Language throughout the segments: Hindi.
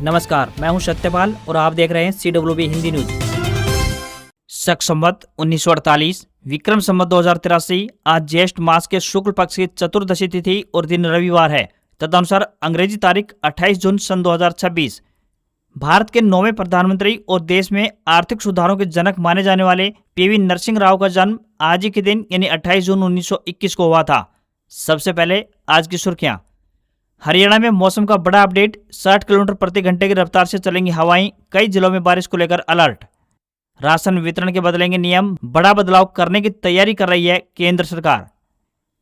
नमस्कार, मैं हूं सत्यपाल और आप देख रहे हैं CWB हिंदी न्यूज। शक संवत 1948, विक्रम संवत 2083। आज ज्येष्ठ मास के शुक्ल पक्ष की चतुर्दशी तिथि और दिन रविवार है। तदनुसार अंग्रेजी तारीख 28 जून सन 2026। भारत के 9वें प्रधानमंत्री और देश में आर्थिक सुधारों के जनक माने जाने वाले PV नरसिंह राव का जन्म आज ही के दिन यानी 28 जून 1921 को हुआ था। सबसे पहले आज की सुर्खियां। हरियाणा में मौसम का बड़ा अपडेट, 60 किलोमीटर प्रति घंटे की रफ्तार से चलेंगी हवाएं, कई जिलों में बारिश को लेकर अलर्ट। राशन वितरण के बदलेंगे नियम, बड़ा बदलाव करने की तैयारी कर रही है केंद्र सरकार।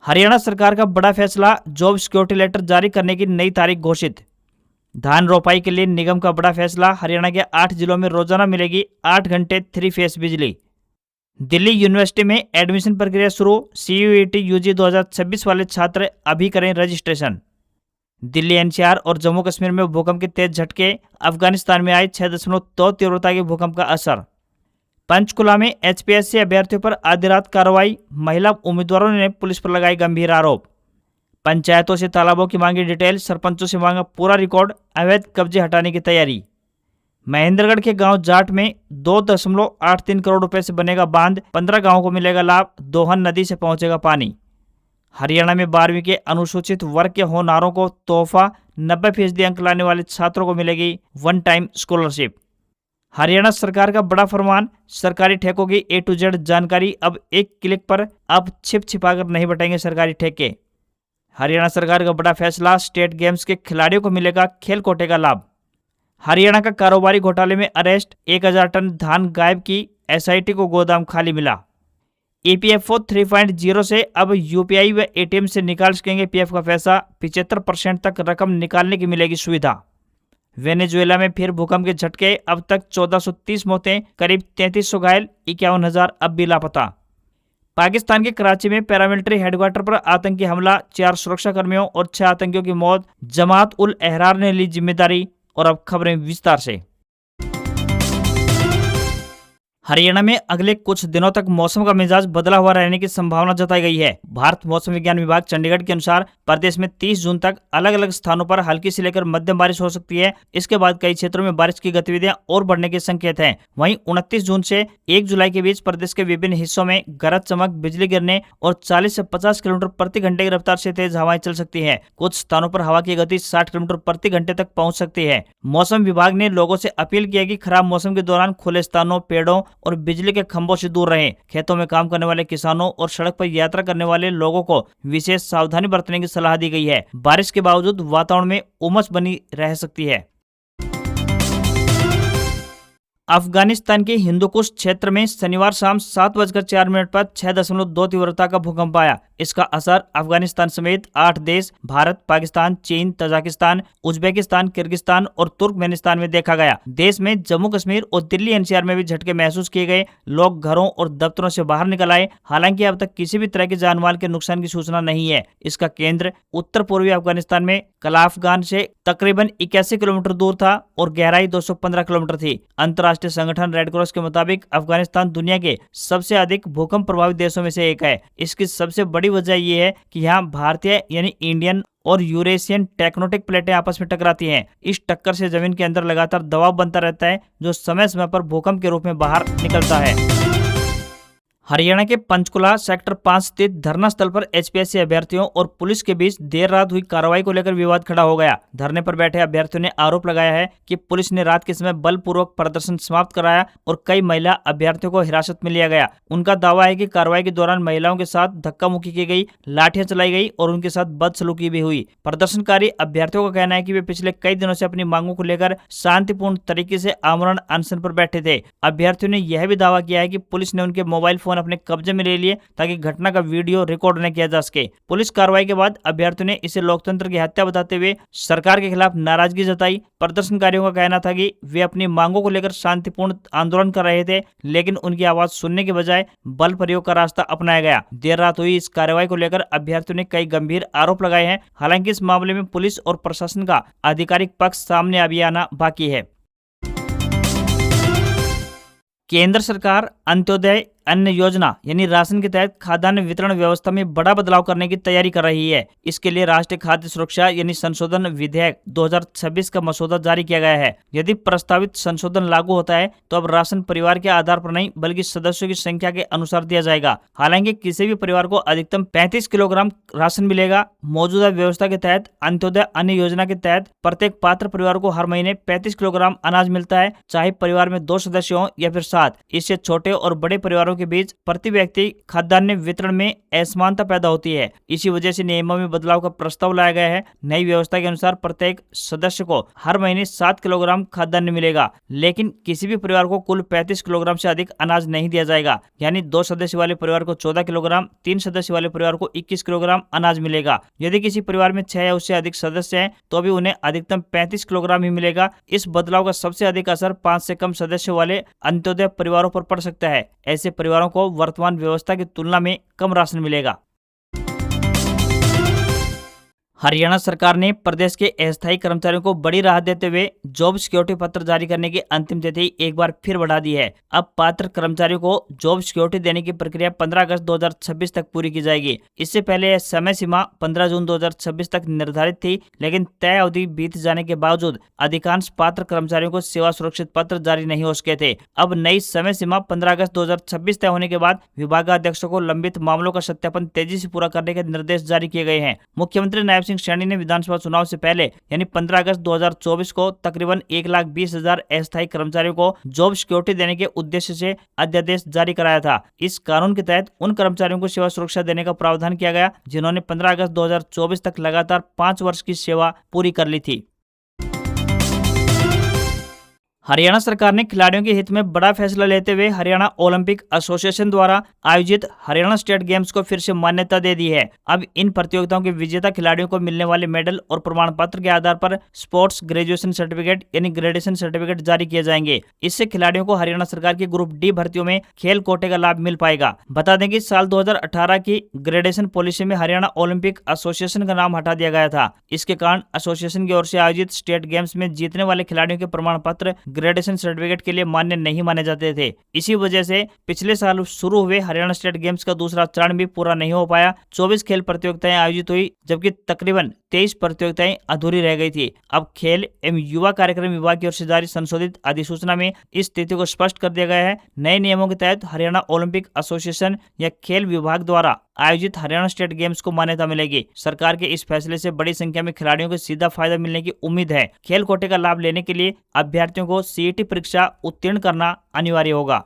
हरियाणा सरकार का बड़ा फैसला, जॉब सिक्योरिटी लेटर जारी करने की नई तारीख घोषित। धान रोपाई के लिए निगम का बड़ा फैसला, हरियाणा के 8 जिलों में रोजाना मिलेगी 8 घंटे 3 फेस बिजली। दिल्ली यूनिवर्सिटी में एडमिशन प्रक्रिया शुरू, CUET UG 2026 वाले छात्र अभी करें रजिस्ट्रेशन। दिल्ली NCR और जम्मू कश्मीर में भूकंप के तेज झटके, अफगानिस्तान में आए 6.2 तीव्रता के भूकंप का असर। पंचकुला में HPSC अभ्यर्थियों पर आधी रात कार्रवाई, महिला उम्मीदवारों ने पुलिस पर लगाए गंभीर आरोप। पंचायतों से तालाबों की मांगी डिटेल, सरपंचों से मांगा पूरा रिकॉर्ड, अवैध कब्जे हटाने की तैयारी। महेंद्रगढ़ के गांव जाट में 2.83 करोड़ रुपए से बनेगा बांध, 15 गांवों को मिलेगा लाभ, दोहन नदी से पहुंचेगा पानी। हरियाणा में 12वीं के अनुसूचित वर्ग के होनहारों को तोहफा, 90% अंक लाने वाले छात्रों को मिलेगी वन टाइम स्कॉलरशिप। हरियाणा सरकार का बड़ा फरमान, सरकारी ठेकों की A to Z जानकारी अब एक क्लिक पर, अब छिपाकर नहीं बटेंगे सरकारी ठेके। हरियाणा सरकार का बड़ा फैसला, स्टेट गेम्स के खिलाड़ियों को मिलेगा खेल कोटे का लाभ। हरियाणा का कारोबारी घोटाले में अरेस्ट, 1000 टन धान गायब की, SIT को गोदाम खाली मिला। EPFO 3.0 से अब UPI व ATM से निकाल सकेंगे PF का पैसा, 75% तक रकम निकालने की मिलेगी सुविधा। वेनेजुएला में फिर भूकंप के झटके, अब तक 1430 मौतें, करीब 3300 घायल, 51,000 अब भी लापता। पाकिस्तान के कराची में पैरामिलिट्री हेडक्वार्टर पर आतंकी हमला, 4 सुरक्षाकर्मियों और 6 आतंकियों की मौत, जमात उल अहरार ने ली जिम्मेदारी। और अब खबरें विस्तार से। हरियाणा में अगले कुछ दिनों तक मौसम का मिजाज बदला हुआ रहने की संभावना जताई गई है। भारत मौसम विज्ञान विभाग चंडीगढ़ के अनुसार प्रदेश में 30 जून तक अलग अलग स्थानों पर हल्की से लेकर मध्यम बारिश हो सकती है। इसके बाद कई क्षेत्रों में बारिश की गतिविधियां और बढ़ने के संकेत हैं। वहीं 29 जून से 1 जुलाई के बीच प्रदेश के विभिन्न हिस्सों में गरज चमक, बिजली गिरने और 40 से 50 किलोमीटर प्रति घंटे की रफ्तार से तेज हवाएं चल सकती है। कुछ स्थानों पर हवा की गति 60 किलोमीटर प्रति घंटे तक पहुंच सकती है। मौसम विभाग ने लोगों से अपील की है कि खराब मौसम के दौरान खुले स्थानों, पेड़ों और बिजली के खंभों से दूर रहें। खेतों में काम करने वाले किसानों और सड़क पर यात्रा करने वाले लोगों को विशेष सावधानी बरतने की सलाह दी गई है। बारिश के बावजूद वातावरण में उमस बनी रह सकती है। अफगानिस्तान के हिंदुकुश क्षेत्र में शनिवार शाम 7:04 पर 6.2 तीव्रता का भूकंप आया। इसका असर अफगानिस्तान समेत 8 देश भारत, पाकिस्तान, चीन, तजाकिस्तान, उज्बेकिस्तान, किर्गिस्तान और तुर्कमेनिस्तान में देखा गया। देश में जम्मू कश्मीर और दिल्ली NCR में भी झटके महसूस किए गए। लोग घरों और दफ्तरों से बाहर निकल आए। हालांकि अब तक किसी भी तरह के जानमाल के नुकसान की सूचना नहीं है। इसका केंद्र उत्तर पूर्वी अफगानिस्तान में कलाफगान से तकरीबन 81 किलोमीटर दूर था और गहराई 215 किलोमीटर थी। अंतर्राष्ट्रीय संगठन रेड क्रॉस के मुताबिक अफगानिस्तान दुनिया के सबसे अधिक भूकंप प्रभावित देशों में से एक है। इसकी सबसे बड़ी वजह यह है कि यहाँ भारतीय यानी इंडियन और यूरेशियन टेक्टोनिक प्लेटें आपस में टकराती हैं। इस टक्कर से जमीन के अंदर लगातार दबाव बनता रहता है, जो समय समय पर भूकंप के रूप में बाहर निकलता है। हरियाणा के पंचकुला सेक्टर 5 स्थित धरना स्थल पर HPSC अभ्यर्थियों और पुलिस के बीच देर रात हुई कार्रवाई को लेकर विवाद खड़ा हो गया। धरने पर बैठे अभ्यर्थियों ने आरोप लगाया है कि पुलिस ने रात के समय बलपूर्वक प्रदर्शन समाप्त कराया और कई महिला अभ्यर्थियों को हिरासत में लिया गया। उनका दावा है कि कार्रवाई के दौरान महिलाओं के साथ धक्का मुक्की की गई, लाठियां चलाई गई और उनके साथ बदसलूकी भी हुई। प्रदर्शनकारी अभ्यर्थियों का कहना है कि वे पिछले कई दिनों से अपनी मांगों को लेकर शांतिपूर्ण तरीके से आमरण अनशन पर बैठे थे। अभ्यर्थियों ने यह भी दावा किया है कि पुलिस ने उनके मोबाइल फोन अपने कब्जे में ले लिए ताकि घटना का वीडियो रिकॉर्ड न किया जा सके। पुलिस कार्रवाई के बाद अभ्यर्थियों ने इसे लोकतंत्र की हत्या बताते हुए सरकार के खिलाफ नाराजगी जताई। प्रदर्शनकारियों का कहना था कि वे अपनी मांगों को लेकर शांतिपूर्ण आंदोलन कर रहे थे, लेकिन उनकी आवाज सुनने के बजाय बल प्रयोग का रास्ता अपनाया गया। देर रात हुई इस कार्रवाई को लेकर अभ्यर्थियों ने कई गंभीर आरोप लगाए हैं। हालांकि इस मामले में पुलिस और प्रशासन का आधिकारिक पक्ष सामने अभी आना बाकी है। केंद्र सरकार अंत्योदय अन्न योजना यानी राशन के तहत खाद्यान्न वितरण व्यवस्था में बड़ा बदलाव करने की तैयारी कर रही है। इसके लिए राष्ट्रीय खाद्य सुरक्षा यानी संशोधन विधेयक 2026 का मसौदा जारी किया गया है। यदि प्रस्तावित संशोधन लागू होता है तो अब राशन परिवार के आधार पर नहीं बल्कि सदस्यों की संख्या के अनुसार दिया जाएगा। हालांकि किसी भी परिवार को अधिकतम 35 किलोग्राम राशन मिलेगा। मौजूदा व्यवस्था के तहत अंत्योदय अन्न योजना के तहत प्रत्येक पात्र परिवार को हर महीने 35 किलोग्राम अनाज मिलता है, चाहे परिवार में 2 सदस्य हों या फिर 7। इससे छोटे और बड़े परिवारों के बीच प्रति व्यक्ति खाद्यान्न वितरण में असमानता पैदा होती है। इसी वजह से नियमों में बदलाव का प्रस्ताव लाया गया है। नई व्यवस्था के अनुसार प्रत्येक सदस्य को हर महीने 7 किलोग्राम खाद्यान्न मिलेगा, लेकिन किसी भी परिवार को कुल 35 किलोग्राम से अधिक अनाज नहीं दिया जाएगा। यानी 2 सदस्य वाले परिवार को 14 किलोग्राम, 3 सदस्य वाले परिवार को 21 किलोग्राम अनाज मिलेगा। यदि किसी परिवार में 6 या उससे अधिक सदस्य हैं तो भी उन्हें अधिकतम 35 किलोग्राम ही मिलेगा। इस बदलाव का सबसे अधिक असर 5 से कम सदस्य वाले अंत्योदय परिवारों पर पड़ सकता है। ऐसे परिवारों को वर्तमान व्यवस्था की तुलना में कम राशन मिलेगा। हरियाणा सरकार ने प्रदेश के अस्थायी कर्मचारियों को बड़ी राहत देते हुए जॉब सिक्योरिटी पत्र जारी करने की अंतिम तिथि एक बार फिर बढ़ा दी है। अब पात्र कर्मचारियों को जॉब सिक्योरिटी देने की प्रक्रिया 15 अगस्त 2026 तक पूरी की जाएगी। इससे पहले यह समय सीमा 15 जून 2026 तक निर्धारित थी, लेकिन तय अवधि बीत जाने के बावजूद अधिकांश पात्र कर्मचारियों को सेवा सुरक्षित पत्र जारी नहीं हो सके थे। अब नई समय सीमा 15 अगस्त 2026 तय होने के बाद विभागाध्यक्षों को लंबित मामलों का सत्यापन तेजी से पूरा करने के निर्देश जारी किए गए हैं। मुख्यमंत्री नायब सिंह सैनी ने विधानसभा चुनाव से पहले यानी 15 अगस्त 2024 को तकरीबन 1,20,000 अस्थायी कर्मचारियों को जॉब सिक्योरिटी देने के उद्देश्य से अध्यादेश जारी कराया था। इस कानून के तहत उन कर्मचारियों को सेवा सुरक्षा देने का प्रावधान किया गया जिन्होंने 15 अगस्त 2024 तक लगातार 5 वर्ष की सेवा पूरी कर ली थी। हरियाणा सरकार ने खिलाड़ियों के हित में बड़ा फैसला लेते हुए हरियाणा ओलंपिक एसोसिएशन द्वारा आयोजित हरियाणा स्टेट गेम्स को फिर से मान्यता दे दी है। अब इन प्रतियोगिताओं के विजेता खिलाड़ियों को मिलने वाले मेडल और प्रमाण पत्र के आधार पर स्पोर्ट्स ग्रेजुएशन सर्टिफिकेट यानी ग्रेडेशन सर्टिफिकेट जारी किए जाएंगे। इससे खिलाड़ियों को हरियाणा सरकार की ग्रुप डी भर्तियों में खेल कोटे का लाभ मिल पाएगा। बता दें कि साल 2018 की ग्रेडेशन पॉलिसी में हरियाणा ओलंपिक एसोसिएशन का नाम हटा दिया गया था। इसके कारण एसोसिएशन की ओर से आयोजित स्टेट गेम्स में जीतने वाले खिलाड़ियों के प्रमाण पत्र ग्रेडेशन सर्टिफिकेट के लिए मान्य नहीं माने जाते थे। इसी वजह से पिछले साल शुरू हुए हरियाणा स्टेट गेम्स का दूसरा चरण भी पूरा नहीं हो पाया। 24 खेल प्रतियोगिताएं आयोजित हुई, जबकि तकरीबन 23 प्रतियोगिताएं अधूरी रह गई थी। अब खेल एवं युवा कार्यक्रम विभाग की ओर से जारी संशोधित अधिसूचना में इस तिथि को स्पष्ट कर दिया गया है। नए नियमों के तहत हरियाणा ओलंपिक एसोसिएशन या खेल विभाग द्वारा आयोजित हरियाणा स्टेट गेम्स को मान्यता मिलेगी। सरकार के इस फैसले से बड़ी संख्या में खिलाड़ियों को सीधा फायदा मिलने की उम्मीद है। खेल कोटे का लाभ लेने के लिए अभ्यर्थियों को सीईटी परीक्षा उत्तीर्ण करना अनिवार्य होगा।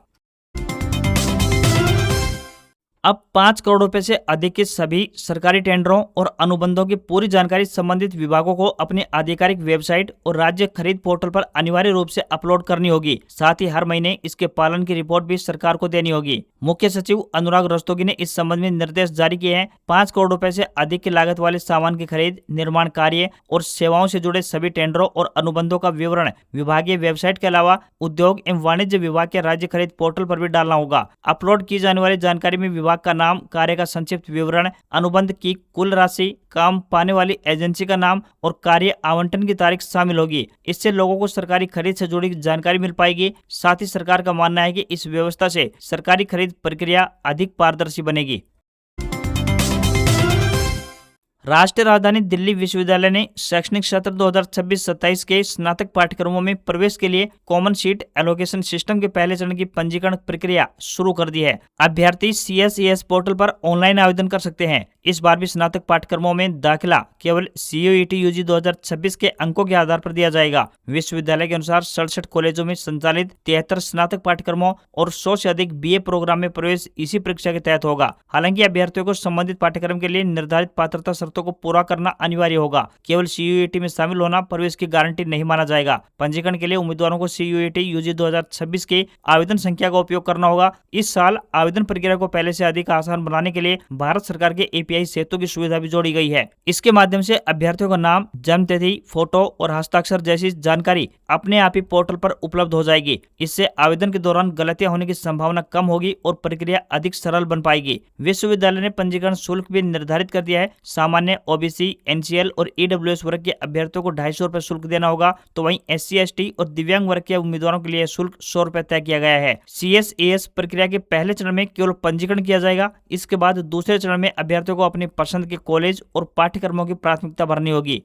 अब 5 करोड़ रुपए से अधिक के सभी सरकारी टेंडरों और अनुबंधों की पूरी जानकारी संबंधित विभागों को अपनी आधिकारिक वेबसाइट और राज्य खरीद पोर्टल पर अनिवार्य रूप से अपलोड करनी होगी। साथ ही हर महीने इसके पालन की रिपोर्ट भी सरकार को देनी होगी। मुख्य सचिव अनुराग रस्तोगी ने इस संबंध में निर्देश जारी किए हैं। 5 करोड़ रुपए से अधिक की लागत वाले सामान की खरीद, निर्माण कार्य और सेवाओं से जुड़े सभी टेंडरों और अनुबंधों का विवरण विभागीय वेबसाइट के अलावा उद्योग एवं वाणिज्य विभाग के राज्य खरीद पोर्टल पर भी डालना होगा। अपलोड की जाने वाली जानकारी में विभाग का नाम, कार्य का संक्षिप्त विवरण, अनुबंध की कुल राशि, काम पाने वाली एजेंसी का नाम और कार्य आवंटन की तारीख शामिल होगी। इससे लोगों को सरकारी खरीद से जुड़ी जानकारी मिल पाएगी। साथ ही सरकार का मानना है कि इस व्यवस्था से सरकारी खरीद प्रक्रिया अधिक पारदर्शी बनेगी। राष्ट्रीय राजधानी दिल्ली विश्वविद्यालय ने शैक्षणिक सत्र 2026-27 के स्नातक पाठ्यक्रमों में प्रवेश के लिए कॉमन सीट एलोकेशन सिस्टम के पहले चरण की पंजीकरण प्रक्रिया शुरू कर दी है। अभ्यर्थी CSES पोर्टल पर ऑनलाइन आवेदन कर सकते हैं। इस बार भी स्नातक पाठ्यक्रमों में दाखिला केवल CUET UG 2026 के अंकों के आधार पर दिया जाएगा। विश्वविद्यालय के अनुसार 67 कॉलेजों में संचालित 73 स्नातक पाठ्यक्रमों और 100 से अधिक BA प्रोग्राम में प्रवेश इसी परीक्षा के तहत होगा। हालांकि अभ्यर्थियों को संबंधित पाठ्यक्रम के लिए निर्धारित पात्रता शर्तों को पूरा करना अनिवार्य होगा। केवल CUET में शामिल होना प्रवेश की गारंटी नहीं माना जाएगा। पंजीकरण के लिए उम्मीदवारों को CUET UG 2026 के आवेदन संख्या का उपयोग करना होगा। इस साल आवेदन प्रक्रिया को पहले से अधिक आसान बनाने के लिए भारत सरकार के API सेतु की सुविधा भी जोड़ी गई है। इसके माध्यम से अभ्यर्थियों का नाम, जन्म तिथि, फोटो और हस्ताक्षर जैसी जानकारी अपने आप ही पोर्टल पर उपलब्ध हो जाएगी। इससे आवेदन के दौरान गलतियां होने की संभावना कम होगी और प्रक्रिया अधिक सरल बन पाएगी। विश्वविद्यालय ने पंजीकरण शुल्क भी निर्धारित कर दिया है। सामान्य सामान्य, ओबीसी, एनसीएल और ईडब्ल्यूएस वर्ग के अभ्यर्थियों को 250 रुपए शुल्क देना होगा, तो वहीं एससी, एसटी और दिव्यांग वर्ग के उम्मीदवारों के लिए शुल्क 100 रुपए तय किया गया है। CSAS प्रक्रिया के पहले चरण में केवल पंजीकरण किया जाएगा। इसके बाद दूसरे चरण में अभ्यर्थियों को अपनी पसंद के कॉलेज और पाठ्यक्रमों की प्राथमिकता भरनी होगी।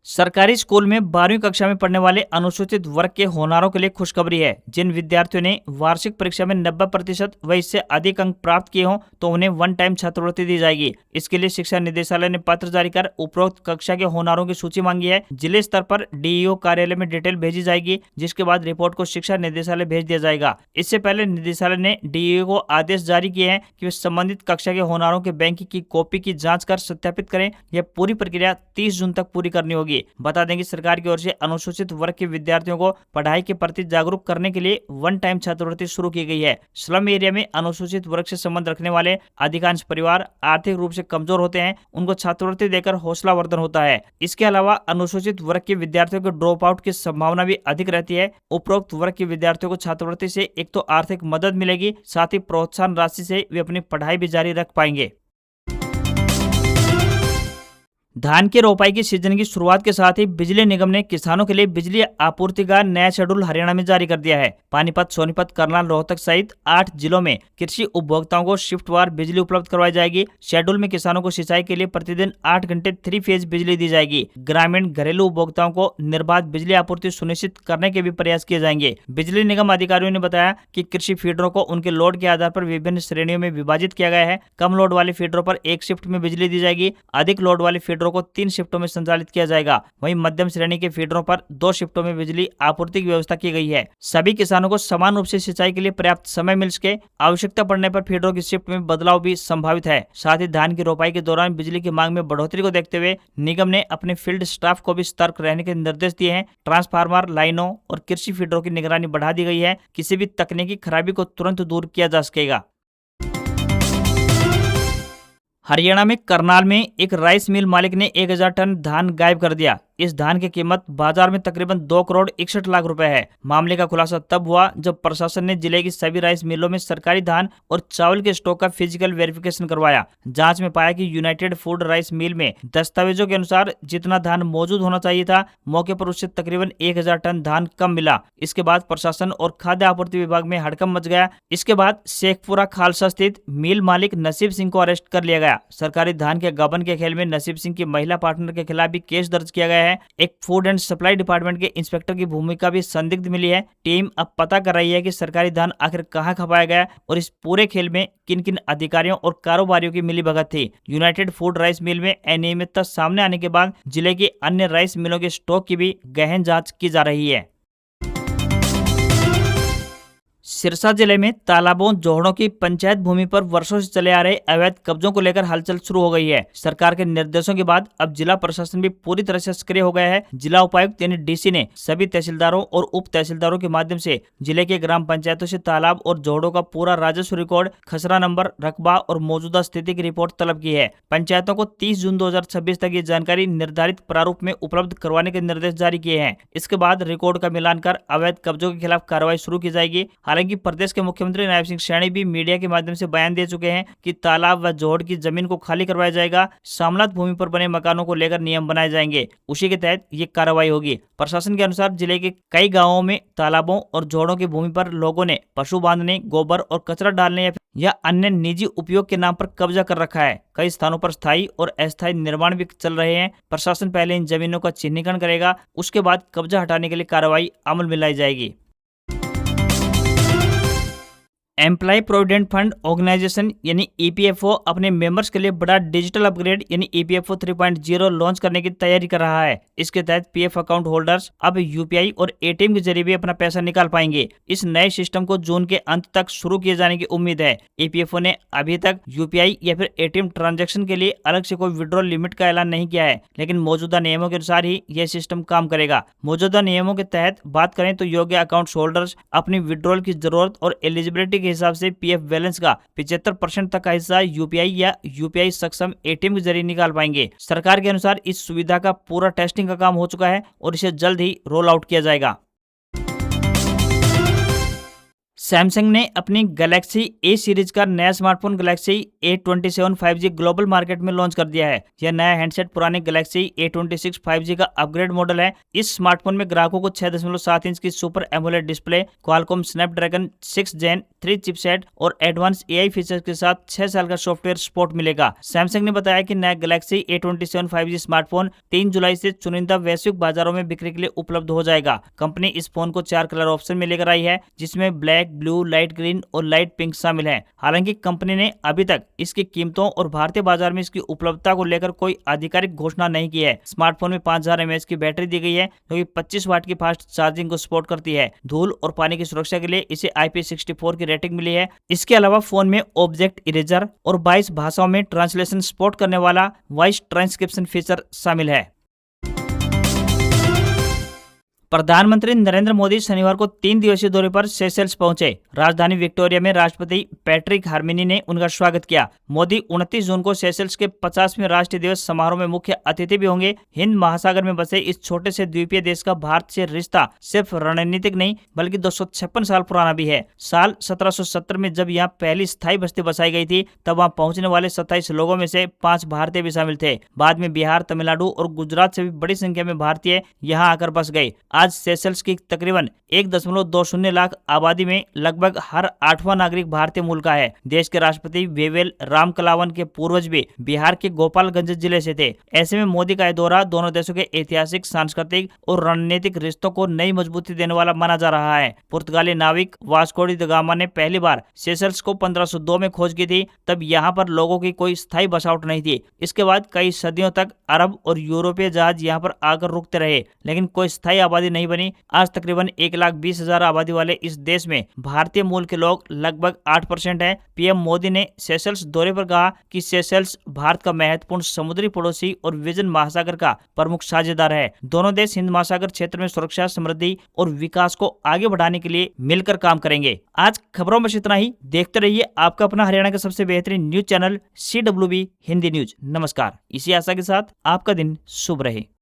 सरकारी स्कूल में 12वीं कक्षा में पढ़ने वाले अनुसूचित वर्ग के होनहारों के लिए खुशखबरी है। जिन विद्यार्थियों ने वार्षिक परीक्षा में 90% व इससे अधिक अंक प्राप्त किए हों तो उन्हें वन टाइम छात्रवृत्ति दी जाएगी। इसके लिए शिक्षा निदेशालय ने पत्र जारी कर उपरोक्त कक्षा के होनहारों की सूची मांगी है। जिले स्तर पर डीईओ कार्यालय में डिटेल भेजी जाएगी, जिसके बाद रिपोर्ट को शिक्षा निदेशालय भेज दिया जाएगा। इससे पहले निदेशालय ने डीईओ को आदेश जारी किए हैं कि वे संबंधित कक्षा के होनहारों के बैंक की कॉपी की जाँच कर सत्यापित करें। यह पूरी प्रक्रिया 30 जून तक पूरी करनी होगी। बता दें कि सरकार की ओर से अनुसूचित वर्ग के विद्यार्थियों को पढ़ाई के प्रति जागरूक करने के लिए वन टाइम छात्रवृत्ति शुरू की गई है। स्लम एरिया में अनुसूचित वर्ग से संबंध रखने वाले अधिकांश परिवार आर्थिक रूप से कमजोर होते हैं, उनको छात्रवृत्ति देकर हौसलावर्धन होता है। इसके अलावा अनुसूचित वर्ग के विद्यार्थियों के ड्रॉप आउट की संभावना भी अधिक रहती है। उपरोक्त वर्ग के विद्यार्थियों को छात्रवृत्ति से एक तो आर्थिक मदद मिलेगी, साथ ही प्रोत्साहन राशि से वे अपनी पढ़ाई भी जारी रख पाएंगे। धान की रोपाई की सीजन की शुरुआत के साथ ही बिजली निगम ने किसानों के लिए बिजली आपूर्ति का नया शेड्यूल हरियाणा में जारी कर दिया है। पानीपत, सोनीपत, करनाल, रोहतक सहित 8 जिलों में कृषि उपभोक्ताओं को शिफ्टवार बिजली उपलब्ध करवाई जाएगी। शेड्यूल में किसानों को सिंचाई के लिए प्रतिदिन 8 घंटे 3 फेज बिजली दी जाएगी। ग्रामीण घरेलू उपभोक्ताओं को निर्बाध बिजली आपूर्ति सुनिश्चित करने के भी प्रयास किए जाएंगे। बिजली निगम अधिकारियों ने बताया कि कृषि फीडरों को उनके लोड के आधार पर विभिन्न श्रेणियों में विभाजित किया गया है। कम लोड वाले फीडरों पर 1 शिफ्ट में बिजली दी जाएगी। अधिक लोड वाले फीडरों को 3 शिफ्टों में संचालित किया जाएगा। वहीं मध्यम श्रेणी के फीडरों पर 2 शिफ्टों में बिजली आपूर्ति की व्यवस्था की गई है। सभी किसानों को समान रूप से सिंचाई के लिए पर्याप्त समय मिल सके। आवश्यकता पड़ने पर फीडरों की शिफ्ट में बदलाव भी संभावित है। साथ ही धान की रोपाई के दौरान बिजली की मांग में बढ़ोतरी को देखते हुए निगम ने अपने फील्ड स्टाफ को भी सतर्क रहने के निर्देश दिए हैं। ट्रांसफार्मर लाइनों और कृषि फीडरों की निगरानी बढ़ा दी गई है। किसी भी तकनीकी खराबी को तुरंत दूर किया जा सकेगा। हरियाणा में करनाल में एक राइस मिल मालिक ने 1000 टन धान गायब कर दिया। इस धान की कीमत बाजार में तकरीबन 2 करोड़ 61 लाख रुपए है। मामले का खुलासा तब हुआ जब प्रशासन ने जिले की सभी राइस मिलों में सरकारी धान और चावल के स्टॉक का फिजिकल वेरिफिकेशन करवाया। जांच में पाया कि यूनाइटेड फूड राइस मिल में दस्तावेजों के अनुसार जितना धान मौजूद होना चाहिए था, मौके पर उससे तकरीबन 1000 टन धान कम मिला। इसके बाद प्रशासन और खाद्य आपूर्ति विभाग में हड़कंप मच गया। इसके बाद शेखपुरा खालसा स्थित मिल मालिक नसीब सिंह को अरेस्ट कर लिया गया। सरकारी धान के गबन के खेल में नसीब सिंह की महिला पार्टनर के खिलाफ भी केस दर्ज किया गया है। एक फूड एंड सप्लाई डिपार्टमेंट के इंस्पेक्टर की भूमिका भी संदिग्ध मिली है। टीम अब पता कर रही है कि सरकारी धान आखिर कहां खपाया गया और इस पूरे खेल में किन किन अधिकारियों और कारोबारियों की मिलीभगत थी। यूनाइटेड फूड राइस मिल में अनियमितता सामने आने के बाद जिले के अन्य राइस मिलों के स्टॉक की भी गहन जांच की जा रही है। सिरसा जिले में तालाबों, जोहड़ों की पंचायत भूमि पर वर्षों से चले आ रहे अवैध कब्जों को लेकर हलचल शुरू हो गई है। सरकार के निर्देशों के बाद अब जिला प्रशासन भी पूरी तरह से सक्रिय हो गया है। जिला उपायुक्त यानी डीसी ने सभी तहसीलदारों और उप तहसीलदारों के माध्यम से जिले के ग्राम पंचायतों से तालाब और जोहड़ों का पूरा राजस्व रिकॉर्ड, खसरा नंबर, रकबा और मौजूदा स्थिति की रिपोर्ट तलब की है। पंचायतों को 30 जून 2026 तक ये जानकारी निर्धारित प्रारूप में उपलब्ध करवाने के निर्देश जारी किए हैं। इसके बाद रिकॉर्ड का मिलान कर अवैध कब्जों के खिलाफ कार्रवाई शुरू की जाएगी। हालांकि प्रदेश के मुख्यमंत्री नायब सिंह सैनी भी मीडिया के माध्यम से बयान दे चुके हैं कि तालाब व जोहड़ की जमीन को खाली करवाया जाएगा। सामलात भूमि पर बने मकानों को लेकर नियम बनाए जाएंगे, उसी के तहत ये कार्रवाई होगी। प्रशासन के अनुसार जिले के कई गाँवों में तालाबों और जोहड़ों की भूमि पर लोगों ने पशु बांधने, गोबर और कचरा डालने या अन्य निजी उपयोग के नाम पर कब्जा कर रखा है। कई स्थानों पर स्थायी और अस्थायी निर्माण भी चल रहे हैं। प्रशासन पहले इन जमीनों का चिन्हीकरण करेगा, उसके बाद कब्जा हटाने के लिए कार्रवाई अमल में लाई जाएगी। एम्प्लॉय प्रोविडेंट फंड ऑर्गेनाइजेशन यानी ईपीएफओ अपने मेंबर्स के लिए बड़ा डिजिटल अपग्रेड यानी ईपीएफओ 3.0 लॉन्च करने की तैयारी कर रहा है। इसके तहत पीएफ अकाउंट होल्डर्स अब यूपीआई और एटीएम के जरिए भी अपना पैसा निकाल पाएंगे। इस नए सिस्टम को जून के अंत तक शुरू किए जाने की उम्मीद है। ईपीएफओ ने अभी तक यूपीआई या फिर एटीएम ट्रांजैक्शन के लिए अलग से कोई विड्रॉल लिमिट का ऐलान नहीं किया है, लेकिन मौजूदा नियमों के अनुसार ही यह सिस्टम काम करेगा। मौजूदा नियमों के तहत बात करें तो योग्य अकाउंट होल्डर्स अपनी विड्रॉल की जरूरत और एलिजिबिलिटी के हिसाब से पीएफ बैलेंस का 75% तक का हिस्सा यूपीआई या यूपीआई सक्षम एटीएम के जरिए निकाल पाएंगे। सरकार के अनुसार इस सुविधा का पूरा टेस्टिंग का काम हो चुका है और इसे जल्द ही रोल आउट किया जाएगा। सैमसंग ने अपनी गैलेक्सी ए सीरीज का नया smartphone Galaxy A27 5G global market में लॉन्च कर दिया है। यह नया हैंडसेट पुराने गैलेक्सी A26 5G का अपग्रेड मॉडल है। इस स्मार्टफोन में ग्राहकों को 6.7 इंच की super AMOLED display, Qualcomm Snapdragon 6 Gen 3 chipset और एडवांस AI फीचर्स के साथ 6 साल का सॉफ्टवेयर सपोर्ट मिलेगा। सैमसंग ने बताया कि नया गैलेक्सी A27 5G स्मार्टफोन 3 जुलाई से चुनिंदा वैश्विक बाजारों में बिक्री के लिए उपलब्ध हो जाएगा। कंपनी इस फोन को 4 कलर ऑप्शन में लेकर आई है, जिसमें ब्लैक, ब्लू, लाइट ग्रीन और लाइट पिंक शामिल है। हालांकि कंपनी ने अभी तक इसकी कीमतों और भारतीय बाजार में इसकी उपलब्धता को लेकर कोई आधिकारिक घोषणा नहीं की है। स्मार्टफोन में 5000 mAh की बैटरी दी गई है, जो कि 25 वाट की फास्ट चार्जिंग को सपोर्ट करती है। धूल और पानी की सुरक्षा के लिए इसे IP64 की रेटिंग मिली है। इसके अलावा फोन में ऑब्जेक्ट इरेजर और 22 भाषाओं में ट्रांसलेशन सपोर्ट करने वाला वॉइस ट्रांसक्रिप्शन फीचर शामिल है। प्रधानमंत्री नरेंद्र मोदी शनिवार को 3 दिवसीय दौरे पर सेशेल्स पहुंचे। राजधानी विक्टोरिया में राष्ट्रपति पैट्रिक हार्मिनी ने उनका स्वागत किया। मोदी 29 जून को सेशेल्स के 50वें राष्ट्रीय दिवस समारोह में मुख्य अतिथि भी होंगे। हिंद महासागर में बसे इस छोटे से द्वीपीय देश का भारत से रिश्ता सिर्फ रणनीतिक नहीं बल्कि 256 साल पुराना भी है। साल 1770 में जब यहाँ पहली स्थायी बस्ती बसाई गई थी, तब वहाँ पहुंचने वाले 27 लोगों में से 5 भारतीय भी शामिल थे। बाद में बिहार, तमिलनाडु और गुजरात से भी बड़ी संख्या में भारतीय यहाँ आकर बस गए। आज सेशेल्स की तकरीबन 1.20 लाख आबादी में लगभग हर 8वां नागरिक भारतीय मूल का है। देश के राष्ट्रपति वेवेल रामकलावन के पूर्वज भी बिहार के गोपालगंज जिले से थे। ऐसे में मोदी का यह दौरा दोनों देशों के ऐतिहासिक, सांस्कृतिक और रणनीतिक रिश्तों को नई मजबूती देने वाला माना जा रहा है। पुर्तगाली नाविक वास्को डी गामा ने पहली बार सेशेल्स को 1502 में खोज की थी। तब यहाँ पर लोगों की कोई स्थायी बसावट नहीं थी। इसके बाद कई सदियों तक अरब और यूरोपीय जहाज यहाँ पर आकर रुकते रहे, लेकिन कोई स्थायी आबादी नहीं बनी। आज तकरीबन 1,20,000 आबादी वाले इस देश में भारतीय मूल के लोग लगभग 8% हैं। पीएम मोदी ने सेशेल्स दौरे पर कहा कि सेशेल्स भारत का महत्वपूर्ण समुद्री पड़ोसी और विजन महासागर का प्रमुख साझेदार है। दोनों देश हिंद महासागर क्षेत्र में सुरक्षा, समृद्धि और विकास को आगे बढ़ाने के लिए मिलकर काम करेंगे। आज खबरों में इतना ही। देखते रहिए आपका अपना हरियाणा का सबसे बेहतरीन news channel CWB Hindi news. नमस्कार। इसी आशा के साथ आपका दिन शुभ रहे।